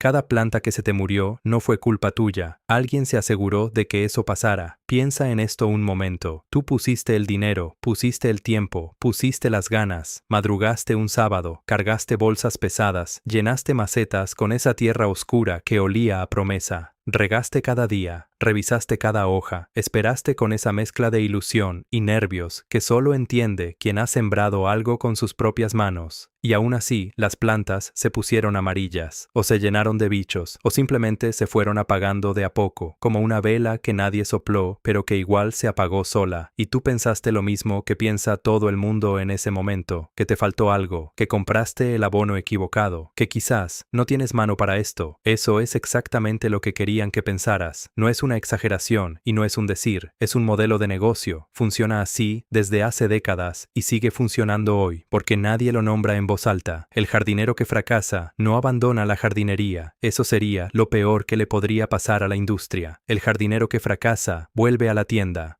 Cada planta que se te murió no fue culpa tuya. Alguien se aseguró de que eso pasara. Piensa en esto un momento. Tú pusiste el dinero, pusiste el tiempo, pusiste las ganas, madrugaste un sábado, cargaste bolsas pesadas, llenaste macetas con esa tierra oscura que olía a promesa. Regaste cada día, revisaste cada hoja, esperaste con esa mezcla de ilusión y nervios que solo entiende quien ha sembrado algo con sus propias manos. Y aún así, las plantas se pusieron amarillas, o se llenaron de bichos, o simplemente se fueron apagando de a poco, como una vela que nadie sopló, pero que igual se apagó sola. Y tú pensaste lo mismo que piensa todo el mundo en ese momento, que te faltó algo, que compraste el abono equivocado, que quizás no tienes mano para esto. Eso es exactamente lo que querían que pensaras. No es una exageración y no es un decir, es un modelo de negocio. Funciona así desde hace décadas y sigue funcionando hoy, porque nadie lo nombra en voz alta. El jardinero que fracasa no abandona la jardinería. Eso sería lo peor que le podría pasar a la industria. El jardinero que fracasa vuelve a la tienda.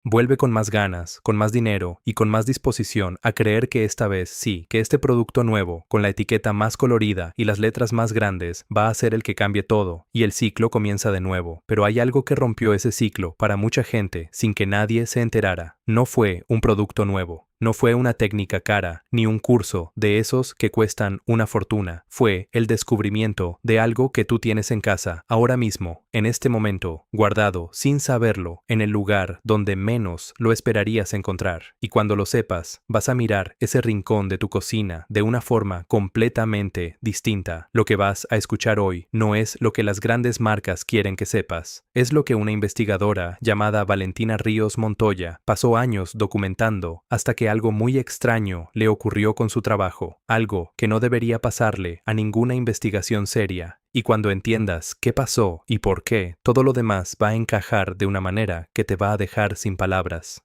Vuelve con más ganas, con más dinero y con más disposición a creer que esta vez sí, que este producto nuevo, con la etiqueta más colorida y las letras más grandes, va a ser el que cambie todo, y el ciclo comienza de nuevo. Pero hay algo que rompió ese ciclo para mucha gente sin que nadie se enterara. No fue un producto nuevo. No fue una técnica cara, ni un curso de esos que cuestan una fortuna. Fue el descubrimiento de algo que tú tienes en casa, ahora mismo, en este momento, guardado, sin saberlo, en el lugar donde menos lo esperarías encontrar. Y cuando lo sepas, vas a mirar ese rincón de tu cocina de una forma completamente distinta. Lo que vas a escuchar hoy no es lo que las grandes marcas quieren que sepas. Es lo que una investigadora llamada Valentina Ríos Montoya pasó años documentando hasta que algo muy extraño le ocurrió con su trabajo, algo que no debería pasarle a ninguna investigación seria. Y cuando entiendas qué pasó y por qué, todo lo demás va a encajar de una manera que te va a dejar sin palabras.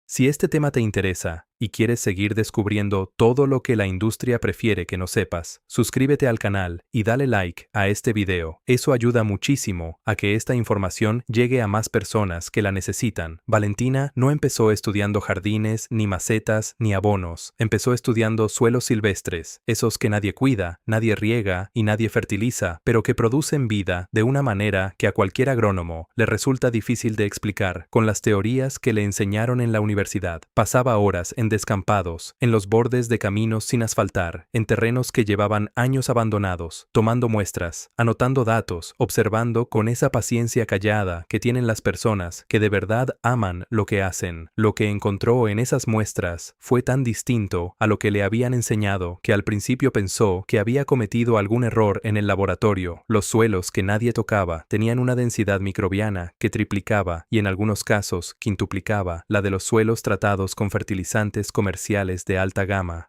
Si este tema te interesa y quieres seguir descubriendo todo lo que la industria prefiere que no sepas, suscríbete al canal y dale like a este video. Eso ayuda muchísimo a que esta información llegue a más personas que la necesitan. Valentina no empezó estudiando jardines, ni macetas, ni abonos. Empezó estudiando suelos silvestres, esos que nadie cuida, nadie riega y nadie fertiliza, pero que producen vida de una manera que a cualquier agrónomo le resulta difícil de explicar con las teorías que le enseñaron en la universidad. Pasaba horas en descampados, en los bordes de caminos sin asfaltar, en terrenos que llevaban años abandonados, tomando muestras, anotando datos, observando con esa paciencia callada que tienen las personas que de verdad aman lo que hacen. Lo que encontró en esas muestras fue tan distinto a lo que le habían enseñado que al principio pensó que había cometido algún error en el laboratorio. Los suelos que nadie tocaba tenían una densidad microbiana que triplicaba y en algunos casos quintuplicaba la de los suelos tratados con fertilizantes comerciales de alta gama.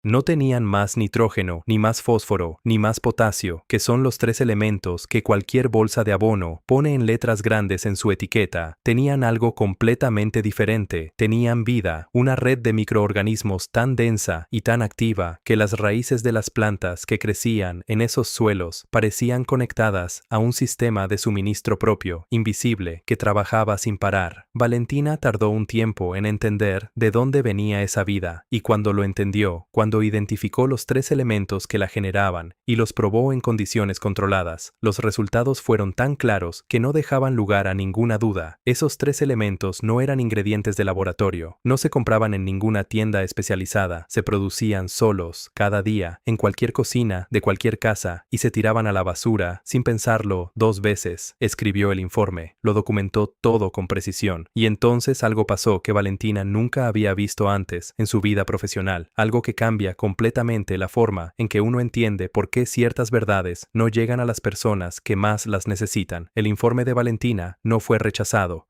No tenían más nitrógeno, ni más fósforo, ni más potasio, que son los tres elementos que cualquier bolsa de abono pone en letras grandes en su etiqueta. Tenían algo completamente diferente. Tenían vida, una red de microorganismos tan densa y tan activa que las raíces de las plantas que crecían en esos suelos parecían conectadas a un sistema de suministro propio, invisible, que trabajaba sin parar. Valentina tardó un tiempo en entender de dónde venía esa vida, y cuando lo entendió, cuando identificó los tres elementos que la generaban y los probó en condiciones controladas, los resultados fueron tan claros que no dejaban lugar a ninguna duda. Esos tres elementos no eran ingredientes de laboratorio, no se compraban en ninguna tienda especializada, se producían solos, cada día, en cualquier cocina de cualquier casa, y se tiraban a la basura sin pensarlo 2 veces. Escribió el informe, lo documentó todo con precisión, y entonces algo pasó que Valentina nunca había visto antes en su vida profesional, algo que cambia completamente la forma en que uno entiende por qué ciertas verdades no llegan a las personas que más las necesitan. El informe de Valentina no fue rechazado.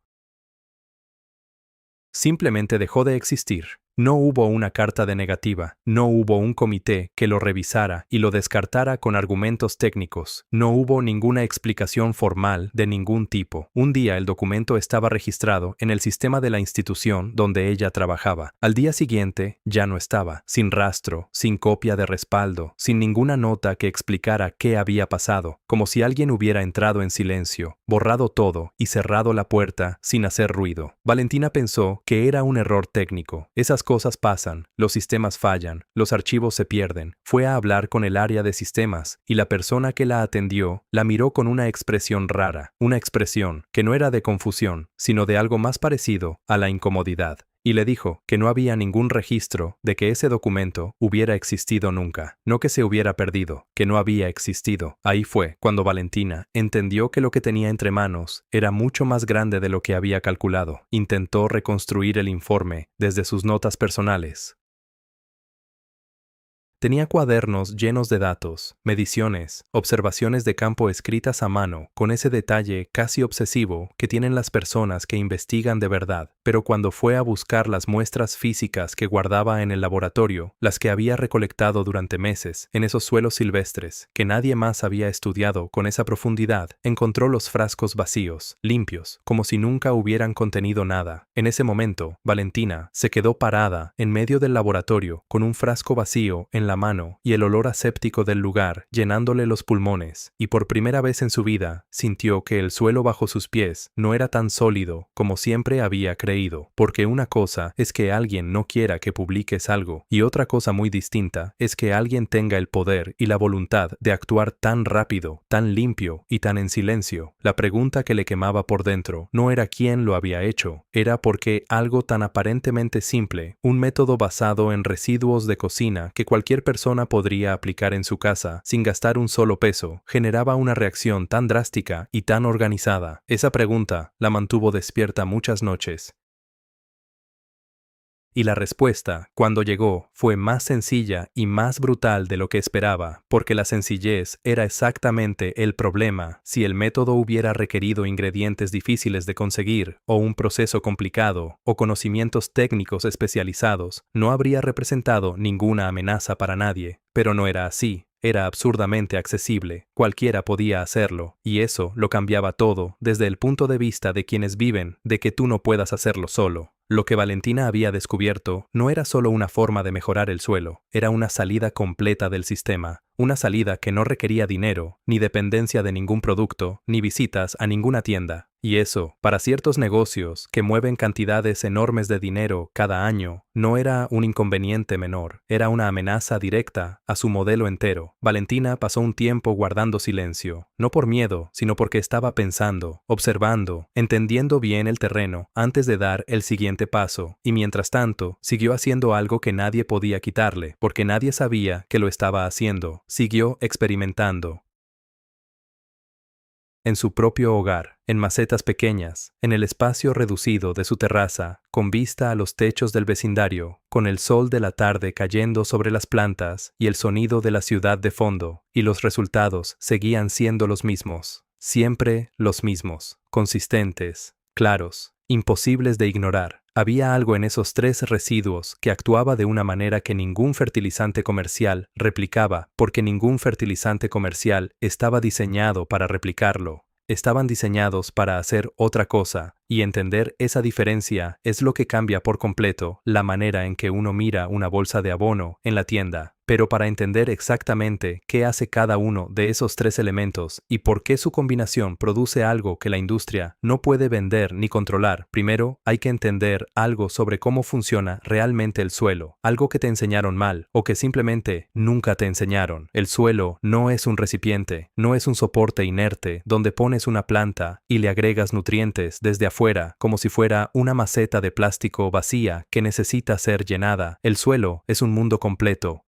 Simplemente dejó de existir. No hubo una carta de negativa, no hubo un comité que lo revisara y lo descartara con argumentos técnicos, no hubo ninguna explicación formal de ningún tipo. Un día el documento estaba registrado en el sistema de la institución donde ella trabajaba. Al día siguiente ya no estaba, sin rastro, sin copia de respaldo, sin ninguna nota que explicara qué había pasado, como si alguien hubiera entrado en silencio, borrado todo y cerrado la puerta sin hacer ruido. Valentina pensó que era un error técnico. Esas cosas pasan, los sistemas fallan, los archivos se pierden. Fue a hablar con el área de sistemas, y la persona que la atendió la miró con una expresión rara, una expresión que no era de confusión, sino de algo más parecido a la incomodidad. Y le dijo que no había ningún registro de que ese documento hubiera existido nunca, no que se hubiera perdido, que no había existido. Ahí fue cuando Valentina entendió que lo que tenía entre manos era mucho más grande de lo que había calculado. Intentó reconstruir el informe desde sus notas personales. Tenía cuadernos llenos de datos, mediciones, observaciones de campo escritas a mano, con ese detalle casi obsesivo que tienen las personas que investigan de verdad. Pero cuando fue a buscar las muestras físicas que guardaba en el laboratorio, las que había recolectado durante meses, en esos suelos silvestres, que nadie más había estudiado con esa profundidad, encontró los frascos vacíos, limpios, como si nunca hubieran contenido nada. En ese momento, Valentina se quedó parada en medio del laboratorio, con un frasco vacío en la mano y el olor aséptico del lugar llenándole los pulmones, y por primera vez en su vida sintió que el suelo bajo sus pies no era tan sólido como siempre había creído, porque una cosa es que alguien no quiera que publiques algo, y otra cosa muy distinta es que alguien tenga el poder y la voluntad de actuar tan rápido, tan limpio y tan en silencio. La pregunta que le quemaba por dentro no era quién lo había hecho, era por qué algo tan aparentemente simple, un método basado en residuos de cocina que cualquier persona podría aplicar en su casa sin gastar un solo peso, generaba una reacción tan drástica y tan organizada. Esa pregunta la mantuvo despierta muchas noches. Y la respuesta, cuando llegó, fue más sencilla y más brutal de lo que esperaba, porque la sencillez era exactamente el problema. Si el método hubiera requerido ingredientes difíciles de conseguir, o un proceso complicado, o conocimientos técnicos especializados, no habría representado ninguna amenaza para nadie. Pero no era así. Era absurdamente accesible, cualquiera podía hacerlo, y eso lo cambiaba todo desde el punto de vista de quienes viven de que tú no puedas hacerlo solo. Lo que Valentina había descubierto no era solo una forma de mejorar el suelo, era una salida completa del sistema, una salida que no requería dinero, ni dependencia de ningún producto, ni visitas a ninguna tienda. Y eso, para ciertos negocios que mueven cantidades enormes de dinero cada año, no era un inconveniente menor, era una amenaza directa a su modelo entero. Valentina pasó un tiempo guardando silencio, no por miedo, sino porque estaba pensando, observando, entendiendo bien el terreno antes de dar el siguiente paso, y mientras tanto, siguió haciendo algo que nadie podía quitarle, porque nadie sabía que lo estaba haciendo. Siguió experimentando. En su propio hogar, en macetas pequeñas, en el espacio reducido de su terraza, con vista a los techos del vecindario, con el sol de la tarde cayendo sobre las plantas y el sonido de la ciudad de fondo, y los resultados seguían siendo los mismos, siempre los mismos, consistentes, claros, imposibles de ignorar. Había algo en esos tres residuos que actuaba de una manera que ningún fertilizante comercial replicaba, porque ningún fertilizante comercial estaba diseñado para replicarlo. Estaban diseñados para hacer otra cosa, y entender esa diferencia es lo que cambia por completo la manera en que uno mira una bolsa de abono en la tienda. Pero para entender exactamente qué hace cada uno de esos tres elementos y por qué su combinación produce algo que la industria no puede vender ni controlar, primero hay que entender algo sobre cómo funciona realmente el suelo, algo que te enseñaron mal o que simplemente nunca te enseñaron. El suelo no es un recipiente, no es un soporte inerte donde pones una planta y le agregas nutrientes desde afuera, como si fuera una maceta de plástico vacía que necesita ser llenada. El suelo es un mundo completo.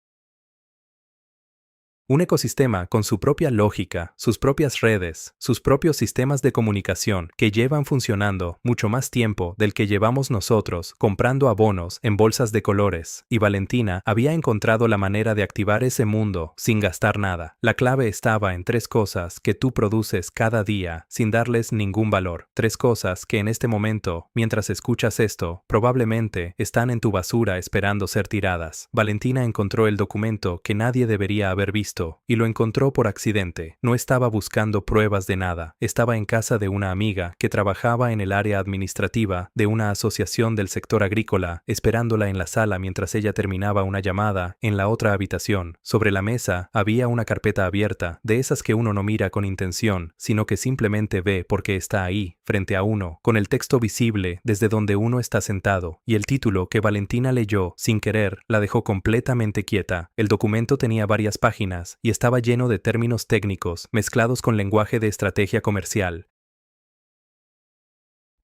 Un ecosistema con su propia lógica, sus propias redes, sus propios sistemas de comunicación que llevan funcionando mucho más tiempo del que llevamos nosotros comprando abonos en bolsas de colores, y Valentina había encontrado la manera de activar ese mundo sin gastar nada. La clave estaba en tres cosas que tú produces cada día sin darles ningún valor. Tres cosas que en este momento, mientras escuchas esto, probablemente están en tu basura esperando ser tiradas. Valentina encontró el documento que nadie debería haber visto. esto, y lo encontró por accidente. No estaba buscando pruebas de nada. Estaba en casa de una amiga que trabajaba en el área administrativa de una asociación del sector agrícola, esperándola en la sala mientras ella terminaba una llamada en la otra habitación. Sobre la mesa había una carpeta abierta, de esas que uno no mira con intención, sino que simplemente ve porque está ahí, frente a uno, con el texto visible desde donde uno está sentado, y el título que Valentina leyó sin querer la dejó completamente quieta. El documento tenía varias páginas y estaba lleno de términos técnicos mezclados con lenguaje de estrategia comercial.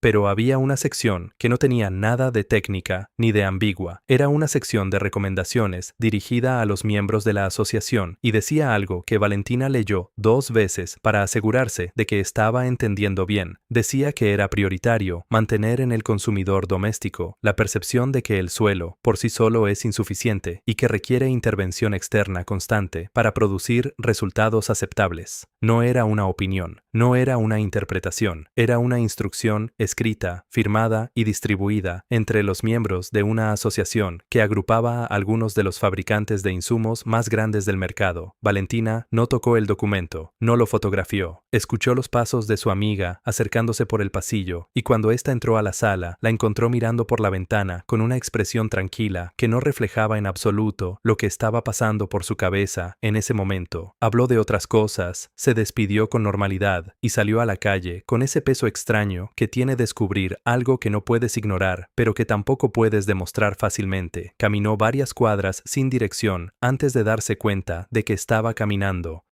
Pero había una sección que no tenía nada de técnica ni de ambigua. Era una sección de recomendaciones dirigida a los miembros de la asociación y decía algo que Valentina leyó 2 veces para asegurarse de que estaba entendiendo bien. Decía que era prioritario mantener en el consumidor doméstico la percepción de que el suelo por sí solo es insuficiente y que requiere intervención externa constante para producir resultados aceptables. No era una opinión, no era una interpretación, era una instrucción escrita, firmada y distribuida entre los miembros de una asociación que agrupaba a algunos de los fabricantes de insumos más grandes del mercado. Valentina no tocó el documento, no lo fotografió, escuchó los pasos de su amiga acercándose por el pasillo y cuando ésta entró a la sala, la encontró mirando por la ventana con una expresión tranquila que no reflejaba en absoluto lo que estaba pasando por su cabeza en ese momento. Habló de otras cosas, se despidió con normalidad y salió a la calle con ese peso extraño que tiene descubrir algo que no puedes ignorar, pero que tampoco puedes demostrar fácilmente. Caminó varias cuadras sin dirección antes de darse cuenta de que estaba caminando.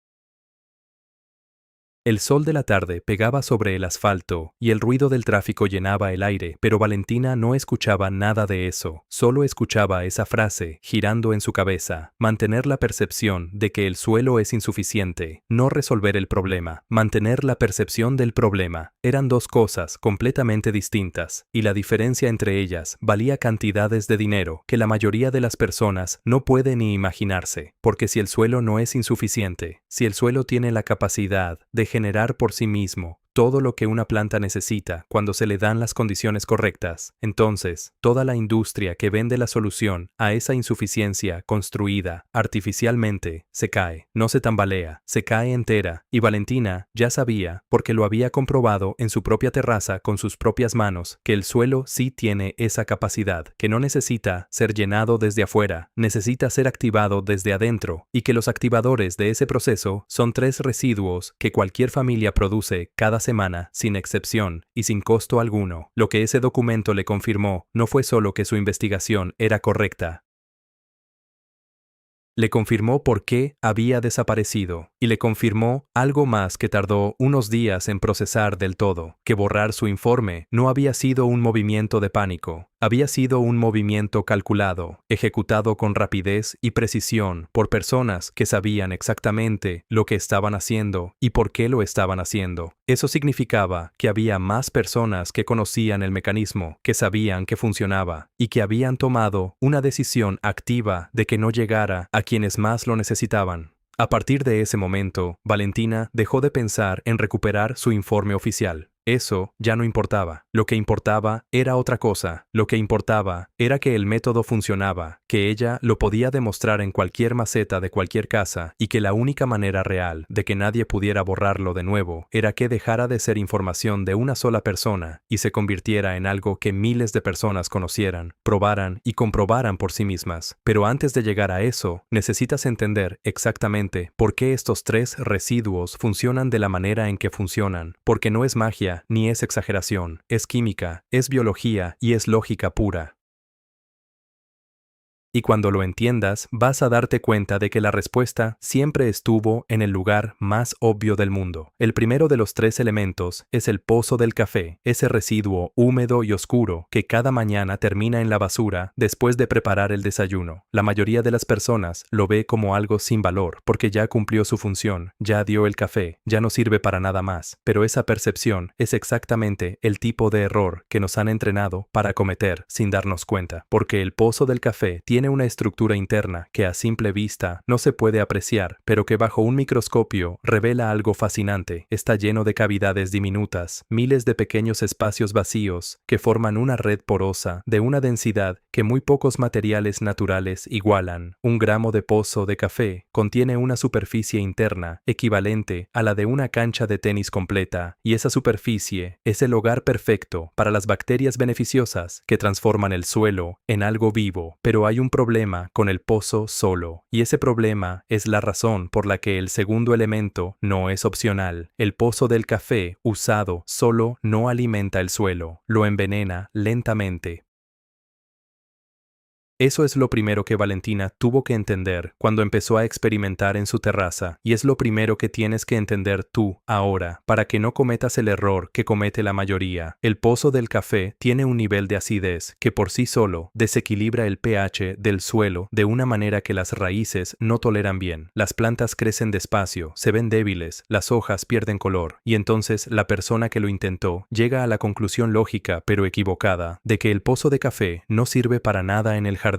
El sol de la tarde pegaba sobre el asfalto y el ruido del tráfico llenaba el aire, pero Valentina no escuchaba nada de eso, solo escuchaba esa frase girando en su cabeza. Mantener la percepción de que el suelo es insuficiente, no resolver el problema, mantener la percepción del problema. Eran 2 cosas completamente distintas, y la diferencia entre ellas valía cantidades de dinero que la mayoría de las personas no puede ni imaginarse, porque si el suelo no es insuficiente, si el suelo tiene la capacidad de generar por sí mismo todo lo que una planta necesita cuando se le dan las condiciones correctas, entonces toda la industria que vende la solución a esa insuficiencia construida artificialmente se cae, no se tambalea, se cae entera, y Valentina ya sabía, porque lo había comprobado en su propia terraza con sus propias manos, que el suelo sí tiene esa capacidad, que no necesita ser llenado desde afuera, necesita ser activado desde adentro, y que los activadores de ese proceso son 3 residuos que cualquier familia produce cada semana, sin excepción y sin costo alguno. Lo que ese documento le confirmó no fue solo que su investigación era correcta. Le confirmó por qué había desaparecido, y le confirmó algo más que tardó unos días en procesar del todo, que borrar su informe no había sido un movimiento de pánico. Había sido un movimiento calculado, ejecutado con rapidez y precisión por personas que sabían exactamente lo que estaban haciendo y por qué lo estaban haciendo. Eso significaba que había más personas que conocían el mecanismo, que sabían que funcionaba y que habían tomado una decisión activa de que no llegara a quienes más lo necesitaban. A partir de ese momento, Valentina dejó de pensar en recuperar su informe oficial. Eso ya no importaba. Lo que importaba era otra cosa. Lo que importaba era que el método funcionaba, que ella lo podía demostrar en cualquier maceta de cualquier casa y que la única manera real de que nadie pudiera borrarlo de nuevo era que dejara de ser información de una sola persona y se convirtiera en algo que miles de personas conocieran, probaran y comprobaran por sí mismas. Pero antes de llegar a eso, necesitas entender exactamente por qué estos 3 residuos funcionan de la manera en que funcionan, porque no es magia ni es exageración, es química, es biología y es lógica pura. Y cuando lo entiendas, vas a darte cuenta de que la respuesta siempre estuvo en el lugar más obvio del mundo. El primero de los 3 elementos es el pozo del café, ese residuo húmedo y oscuro que cada mañana termina en la basura después de preparar el desayuno. La mayoría de las personas lo ve como algo sin valor, porque ya cumplió su función, ya dio el café, ya no sirve para nada más. Pero esa percepción es exactamente el tipo de error que nos han entrenado para cometer sin darnos cuenta, porque el pozo del café tiene Tiene una estructura interna que a simple vista no se puede apreciar, pero que bajo un microscopio revela algo fascinante. Está lleno de cavidades diminutas, miles de pequeños espacios vacíos que forman una red porosa de una densidad que muy pocos materiales naturales igualan. Un gramo de pozo de café contiene una superficie interna equivalente a la de una cancha de tenis completa, y esa superficie es el hogar perfecto para las bacterias beneficiosas que transforman el suelo en algo vivo. Pero hay un problema con el pozo solo, y ese problema es la razón por la que el segundo elemento no es opcional. El pozo del café usado solo no alimenta el suelo, lo envenena lentamente. Eso es lo primero que Valentina tuvo que entender cuando empezó a experimentar en su terraza, y es lo primero que tienes que entender tú ahora, para que no cometas el error que comete la mayoría. El pozo del café tiene un nivel de acidez que por sí solo desequilibra el pH del suelo de una manera que las raíces no toleran bien. Las plantas crecen despacio, se ven débiles, las hojas pierden color, y entonces la persona que lo intentó llega a la conclusión lógica pero equivocada de que el pozo de café no sirve para nada en el jardín.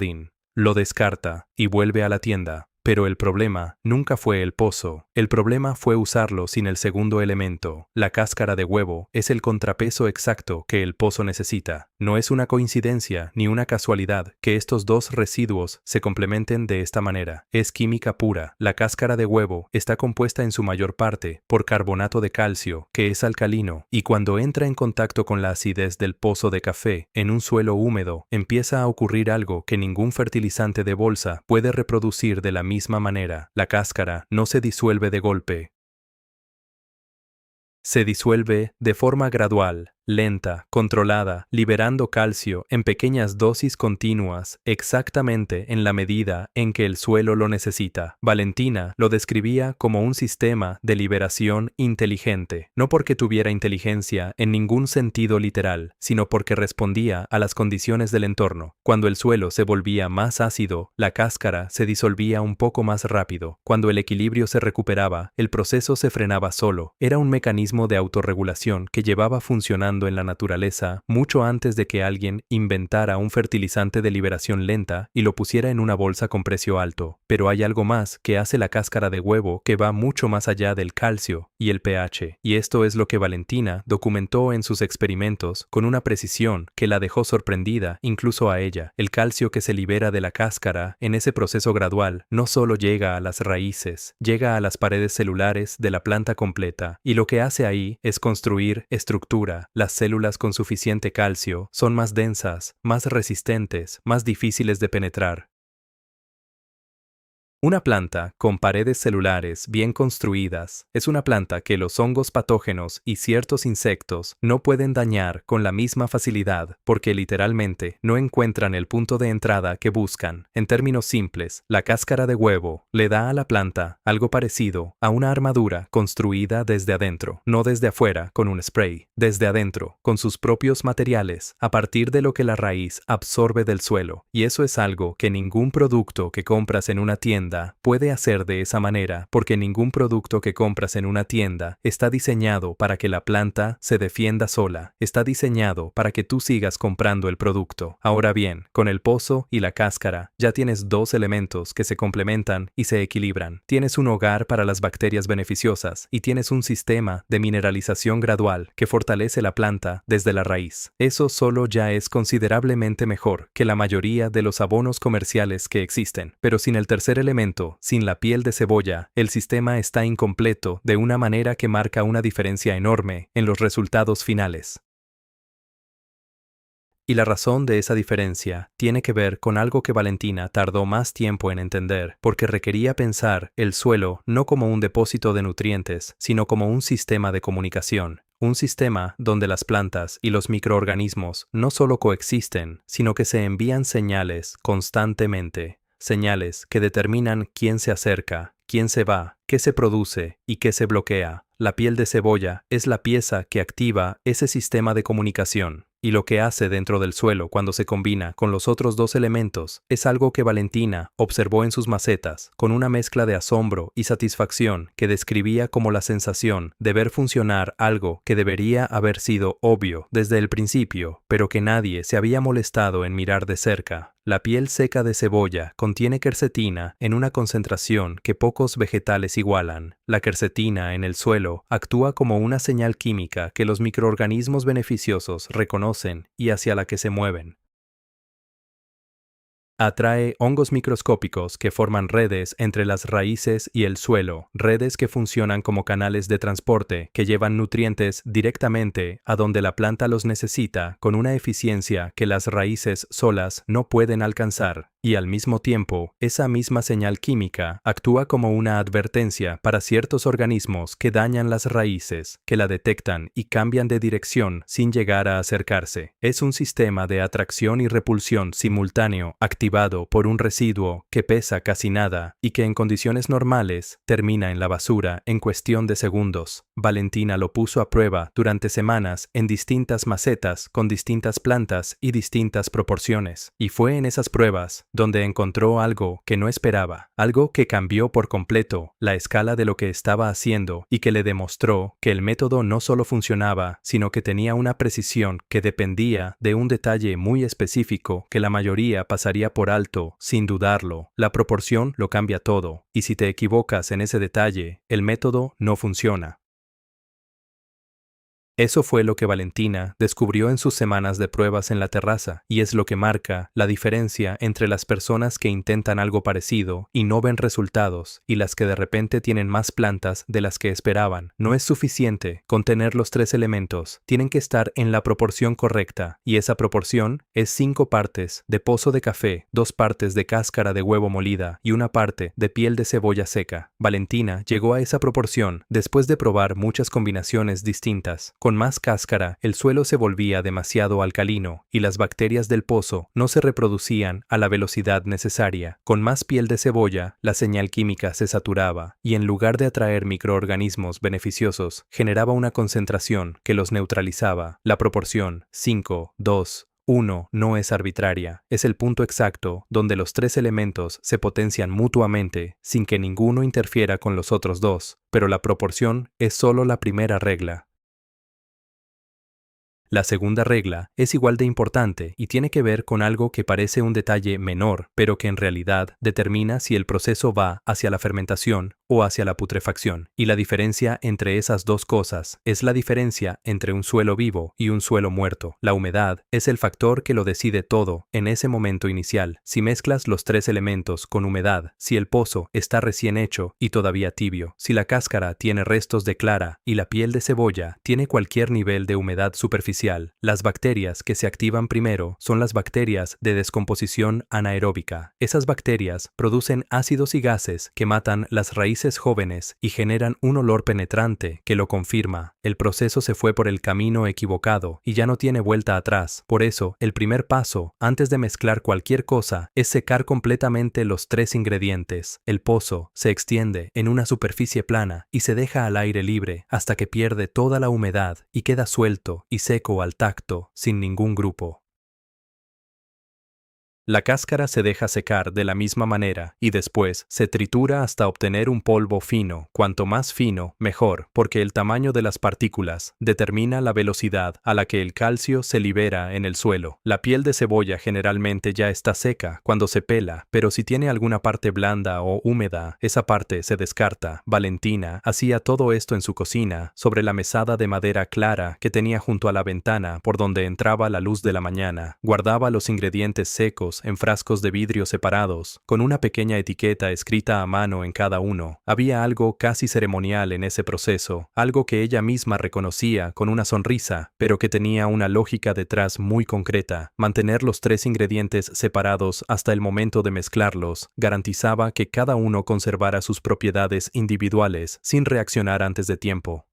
Lo descarta y vuelve a la tienda. Pero el problema nunca fue el pozo. El problema fue usarlo sin el segundo elemento. La cáscara de huevo es el contrapeso exacto que el pozo necesita. No es una coincidencia ni una casualidad que estos dos residuos se complementen de esta manera. Es química pura. La cáscara de huevo está compuesta en su mayor parte por carbonato de calcio, que es alcalino, y cuando entra en contacto con la acidez del pozo de café en un suelo húmedo, empieza a ocurrir algo que ningún fertilizante de bolsa puede reproducir de la misma manera. La cáscara no se disuelve de golpe. Se disuelve de forma gradual, lenta, controlada, liberando calcio en pequeñas dosis continuas, exactamente en la medida en que el suelo lo necesita. Valentina lo describía como un sistema de liberación inteligente, no porque tuviera inteligencia en ningún sentido literal, sino porque respondía a las condiciones del entorno. Cuando el suelo se volvía más ácido, la cáscara se disolvía un poco más rápido. Cuando el equilibrio se recuperaba, el proceso se frenaba solo. Era un mecanismo de autorregulación que llevaba funcionando en la naturaleza mucho antes de que alguien inventara un fertilizante de liberación lenta y lo pusiera en una bolsa con precio alto. Pero hay algo más que hace la cáscara de huevo que va mucho más allá del calcio y el pH, y esto es lo que Valentina documentó en sus experimentos con una precisión que la dejó sorprendida incluso a ella. El calcio que se libera de la cáscara en ese proceso gradual no solo llega a las raíces, llega a las paredes celulares de la planta completa, y lo que hace ahí es construir estructura. Las células con suficiente calcio son más densas, más resistentes, más difíciles de penetrar. Una planta con paredes celulares bien construidas es una planta que los hongos patógenos y ciertos insectos no pueden dañar con la misma facilidad porque literalmente no encuentran el punto de entrada que buscan. En términos simples, la cáscara de huevo le da a la planta algo parecido a una armadura construida desde adentro, no desde afuera con un spray, desde adentro, con sus propios materiales, a partir de lo que la raíz absorbe del suelo. Y eso es algo que ningún producto que compras en una tienda puede hacer de esa manera, porque ningún producto que compras en una tienda está diseñado para que la planta se defienda sola, está diseñado para que tú sigas comprando el producto. Ahora bien, con el pozo y la cáscara ya tienes dos elementos que se complementan y se equilibran. Tienes un hogar para las bacterias beneficiosas y tienes un sistema de mineralización gradual que fortalece la planta desde la raíz. Eso solo ya es considerablemente mejor que la mayoría de los abonos comerciales que existen, pero sin el tercer elemento, sin la piel de cebolla, el sistema está incompleto de una manera que marca una diferencia enorme en los resultados finales. Y la razón de esa diferencia tiene que ver con algo que Valentina tardó más tiempo en entender, porque requería pensar el suelo no como un depósito de nutrientes, sino como un sistema de comunicación. Un sistema donde las plantas y los microorganismos no solo coexisten, sino que se envían señales constantemente. Señales que determinan quién se acerca, quién se va, qué se produce y qué se bloquea. La piel de cebolla es la pieza que activa ese sistema de comunicación. Y lo que hace dentro del suelo cuando se combina con los otros dos elementos es algo que Valentina observó en sus macetas, con una mezcla de asombro y satisfacción que describía como la sensación de ver funcionar algo que debería haber sido obvio desde el principio, pero que nadie se había molestado en mirar de cerca. La piel seca de cebolla contiene quercetina en una concentración que pocos vegetales igualan. La quercetina en el suelo actúa como una señal química que los microorganismos beneficiosos reconocen y hacia la que se mueven. Atrae hongos microscópicos que forman redes entre las raíces y el suelo, redes que funcionan como canales de transporte que llevan nutrientes directamente a donde la planta los necesita con una eficiencia que las raíces solas no pueden alcanzar. Y al mismo tiempo, esa misma señal química actúa como una advertencia para ciertos organismos que dañan las raíces, que la detectan y cambian de dirección sin llegar a acercarse. Es un sistema de atracción y repulsión simultáneo activado por un residuo que pesa casi nada y que en condiciones normales termina en la basura en cuestión de segundos. Valentina lo puso a prueba durante semanas en distintas macetas con distintas plantas y distintas proporciones. Y fue en esas pruebas donde encontró algo que no esperaba, algo que cambió por completo la escala de lo que estaba haciendo y que le demostró que el método no solo funcionaba, sino que tenía una precisión que dependía de un detalle muy específico que la mayoría pasaría por alto sin dudarlo. La proporción lo cambia todo, y si te equivocas en ese detalle, el método no funciona. Eso fue lo que Valentina descubrió en sus semanas de pruebas en la terraza, y es lo que marca la diferencia entre las personas que intentan algo parecido y no ven resultados, y las que de repente tienen más plantas de las que esperaban. No es suficiente con tener los tres elementos, tienen que estar en la proporción correcta, y esa proporción es 5 partes de pozo de café, 2 partes de cáscara de huevo molida y 1 parte de piel de cebolla seca. Valentina llegó a esa proporción después de probar muchas combinaciones distintas. Con más cáscara, el suelo se volvía demasiado alcalino y las bacterias del pozo no se reproducían a la velocidad necesaria. Con más piel de cebolla, la señal química se saturaba y en lugar de atraer microorganismos beneficiosos, generaba una concentración que los neutralizaba. La proporción 5:2:1 no es arbitraria, es el punto exacto donde los tres elementos se potencian mutuamente sin que ninguno interfiera con los otros dos, pero la proporción es solo la primera regla. La segunda regla es igual de importante y tiene que ver con algo que parece un detalle menor, pero que en realidad determina si el proceso va hacia la fermentación o hacia la putrefacción. Y la diferencia entre esas dos cosas es la diferencia entre un suelo vivo y un suelo muerto. La humedad es el factor que lo decide todo en ese momento inicial. Si mezclas los tres elementos con humedad, si el pozo está recién hecho y todavía tibio, si la cáscara tiene restos de clara y la piel de cebolla tiene cualquier nivel de humedad superficial, las bacterias que se activan primero son las bacterias de descomposición anaeróbica. Esas bacterias producen ácidos y gases que matan las raíces jóvenes y generan un olor penetrante que lo confirma. El proceso se fue por el camino equivocado y ya no tiene vuelta atrás. Por eso, el primer paso, antes de mezclar cualquier cosa, es secar completamente los tres ingredientes. El pozo se extiende en una superficie plana y se deja al aire libre hasta que pierde toda la humedad y queda suelto y seco al tacto, sin ningún grupo. La cáscara se deja secar de la misma manera y después se tritura hasta obtener un polvo fino. Cuanto más fino, mejor, porque el tamaño de las partículas determina la velocidad a la que el calcio se libera en el suelo. La piel de cebolla generalmente ya está seca cuando se pela, pero si tiene alguna parte blanda o húmeda, esa parte se descarta. Valentina hacía todo esto en su cocina, sobre la mesada de madera clara que tenía junto a la ventana por donde entraba la luz de la mañana. Guardaba los ingredientes secos en frascos de vidrio separados, con una pequeña etiqueta escrita a mano en cada uno. Había algo casi ceremonial en ese proceso, algo que ella misma reconocía con una sonrisa, pero que tenía una lógica detrás muy concreta. Mantener los tres ingredientes separados hasta el momento de mezclarlos garantizaba que cada uno conservara sus propiedades individuales sin reaccionar antes de tiempo.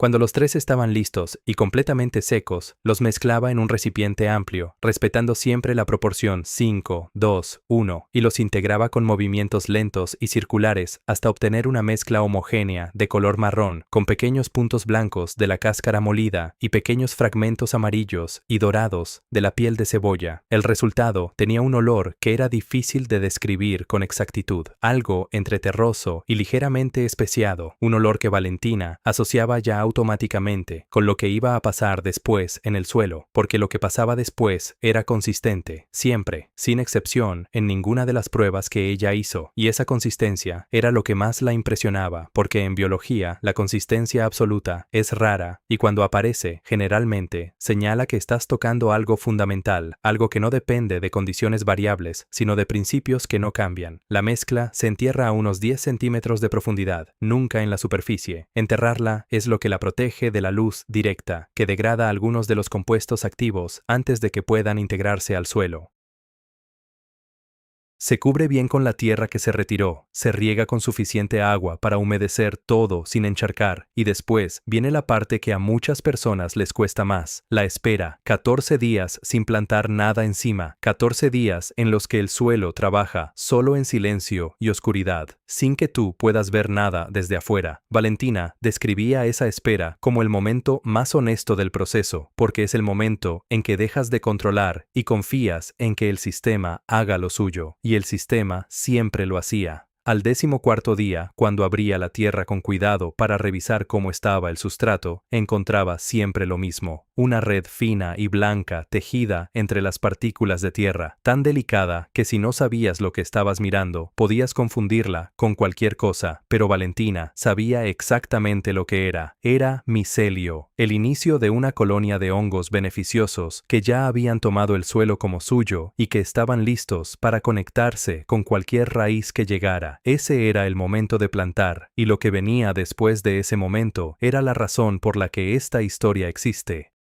Cuando los tres estaban listos y completamente secos, los mezclaba en un recipiente amplio, respetando siempre la proporción 5, 2, 1, y los integraba con movimientos lentos y circulares hasta obtener una mezcla homogénea de color marrón, con pequeños puntos blancos de la cáscara molida y pequeños fragmentos amarillos y dorados de la piel de cebolla. El resultado tenía un olor que era difícil de describir con exactitud, algo entre terroso y ligeramente especiado, un olor que Valentina asociaba ya automáticamente con lo que iba a pasar después en el suelo, porque lo que pasaba después era consistente, siempre, sin excepción, en ninguna de las pruebas que ella hizo, y esa consistencia era lo que más la impresionaba, porque en biología la consistencia absoluta es rara, y cuando aparece, generalmente, señala que estás tocando algo fundamental, algo que no depende de condiciones variables, sino de principios que no cambian. La mezcla se entierra a unos 10 centímetros de profundidad, nunca en la superficie. Enterrarla es lo que la protege de la luz directa, que degrada algunos de los compuestos activos antes de que puedan integrarse al suelo. Se cubre bien con la tierra que se retiró, se riega con suficiente agua para humedecer todo sin encharcar, y después viene la parte que a muchas personas les cuesta más, la espera, 14 días sin plantar nada encima, 14 días en los que el suelo trabaja solo en silencio y oscuridad, sin que tú puedas ver nada desde afuera. Valentina describía esa espera como el momento más honesto del proceso, porque es el momento en que dejas de controlar y confías en que el sistema haga lo suyo. Y el sistema siempre lo hacía. Al 14º día, cuando abría la tierra con cuidado para revisar cómo estaba el sustrato, encontraba siempre lo mismo, una red fina y blanca tejida entre las partículas de tierra, tan delicada que si no sabías lo que estabas mirando, podías confundirla con cualquier cosa, pero Valentina sabía exactamente lo que era. Era micelio, el inicio de una colonia de hongos beneficiosos que ya habían tomado el suelo como suyo y que estaban listos para conectarse con cualquier raíz que llegara. Ese era el momento de plantar, y lo que venía después de ese momento era la razón por la que esta historia existe.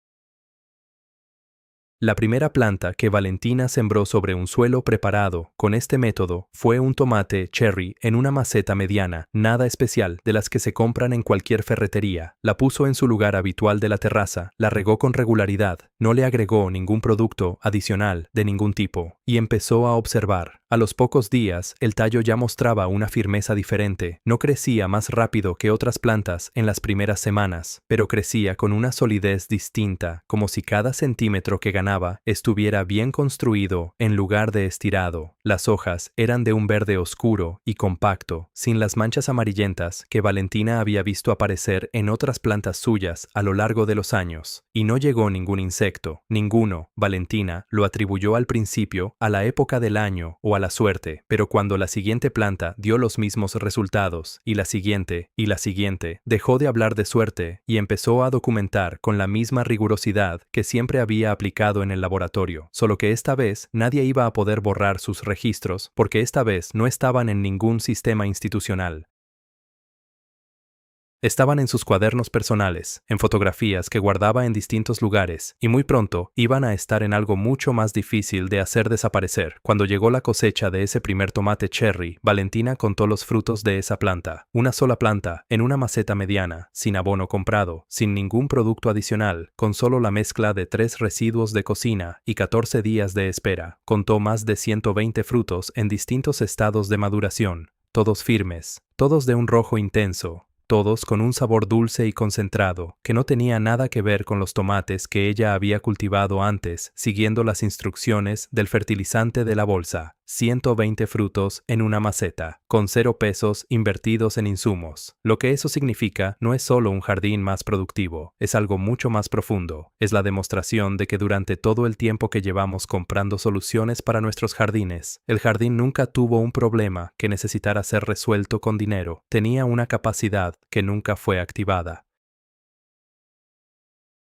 La primera planta que Valentina sembró sobre un suelo preparado con este método fue un tomate cherry en una maceta mediana, nada especial, de las que se compran en cualquier ferretería. La puso en su lugar habitual de la terraza, la regó con regularidad, no le agregó ningún producto adicional de ningún tipo, y empezó a observar. A los pocos días, el tallo ya mostraba una firmeza diferente, no crecía más rápido que otras plantas en las primeras semanas, pero crecía con una solidez distinta, como si cada centímetro que ganaba estuviera bien construido en lugar de estirado. Las hojas eran de un verde oscuro y compacto, sin las manchas amarillentas que Valentina había visto aparecer en otras plantas suyas a lo largo de los años. Y no llegó ningún insecto, ninguno. Valentina lo atribuyó al principio a la época del año o a la suerte, pero cuando la siguiente planta dio los mismos resultados, y la siguiente, dejó de hablar de suerte y empezó a documentar con la misma rigurosidad que siempre había aplicado en el laboratorio, solo que esta vez nadie iba a poder borrar sus registros, porque esta vez no estaban en ningún sistema institucional. Estaban en sus cuadernos personales, en fotografías que guardaba en distintos lugares, y muy pronto iban a estar en algo mucho más difícil de hacer desaparecer. Cuando llegó la cosecha de ese primer tomate cherry, Valentina contó los frutos de esa planta. Una sola planta, en una maceta mediana, sin abono comprado, sin ningún producto adicional, con solo la mezcla de 3 residuos de cocina y 14 días de espera. Contó más de 120 frutos en distintos estados de maduración, todos firmes, todos de un rojo intenso, todos con un sabor dulce y concentrado, que no tenía nada que ver con los tomates que ella había cultivado antes, siguiendo las instrucciones del fertilizante de la bolsa. 120 frutos en una maceta, con 0 pesos invertidos en insumos. Lo que eso significa no es solo un jardín más productivo, es algo mucho más profundo. Es la demostración de que durante todo el tiempo que llevamos comprando soluciones para nuestros jardines, el jardín nunca tuvo un problema que necesitara ser resuelto con dinero. Tenía una capacidad que nunca fue activada.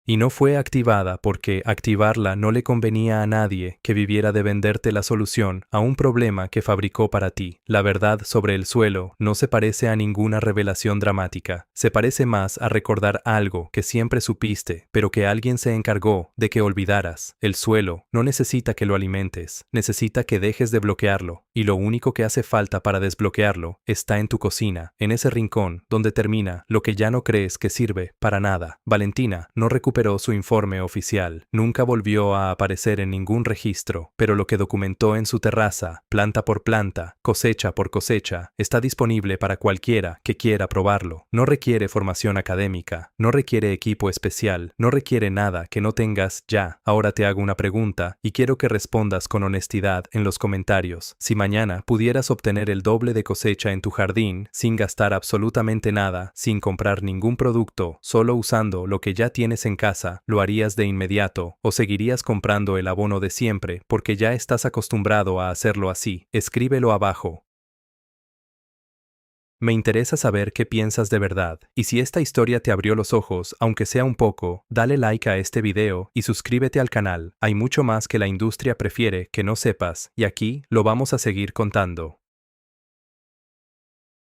Y no fue activada porque activarla no le convenía a nadie que viviera de venderte la solución a un problema que fabricó para ti. La verdad sobre el suelo no se parece a ninguna revelación dramática. Se parece más a recordar algo que siempre supiste, pero que alguien se encargó de que olvidaras. El suelo no necesita que lo alimentes, necesita que dejes de bloquearlo. Y lo único que hace falta para desbloquearlo está en tu cocina, en ese rincón donde termina lo que ya no crees que sirve para nada. Valentina no recuperó su informe oficial, nunca volvió a aparecer en ningún registro, pero lo que documentó en su terraza, planta por planta, cosecha por cosecha, está disponible para cualquiera que quiera probarlo. No requiere formación académica, no requiere equipo especial, no requiere nada que no tengas ya. Ahora te hago una pregunta y quiero que respondas con honestidad en los comentarios. Si mañana pudieras obtener el doble de cosecha en tu jardín, sin gastar absolutamente nada, sin comprar ningún producto, solo usando lo que ya tienes en casa, ¿lo harías de inmediato o seguirías comprando el abono de siempre porque ya estás acostumbrado a hacerlo así? Escríbelo abajo. Me interesa saber qué piensas de verdad, y si esta historia te abrió los ojos, aunque sea un poco, dale like a este video y suscríbete al canal. Hay mucho más que la industria prefiere que no sepas, y aquí lo vamos a seguir contando.